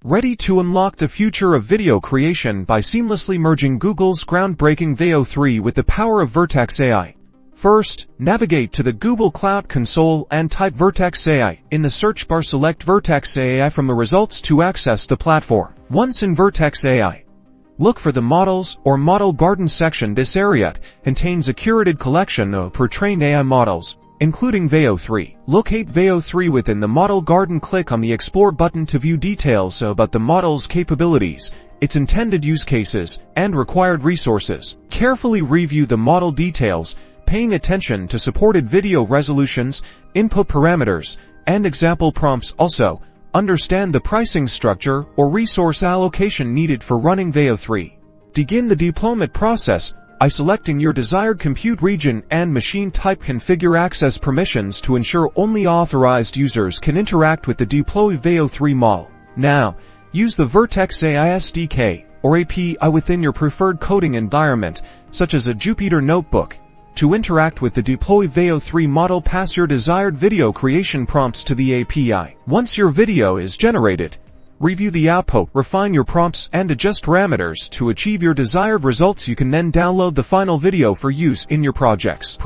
Ready to unlock the future of video creation by seamlessly merging Google's groundbreaking Veo 3 with the power of Vertex AI. First, navigate to the Google Cloud Console and type Vertex AI. In the search bar, select Vertex AI from the results to access the platform. Once in Vertex AI, look for the Models or Model Garden section. This area contains a curated collection of pre-trained AI models, including Veo 3. Locate Veo 3 within the Model Garden. Click on the Explore button to view details about the model's capabilities, its intended use cases, and required resources. Carefully review the model details, paying attention to supported video resolutions, input parameters, and example prompts. Also, understand the pricing structure or resource allocation needed for running Veo 3. Begin the deployment process by selecting your desired compute region and machine type. Configure access permissions to ensure only authorized users can interact with the deployed Veo 3 model. Now, use the Vertex AI SDK or API within your preferred coding environment, such as a Jupyter Notebook, to interact with the deployed Veo 3 model. Pass your desired video creation prompts to the API. Once your video is generated, review the output, refine your prompts, and adjust parameters to achieve your desired results. You can then download the final video for use in your projects.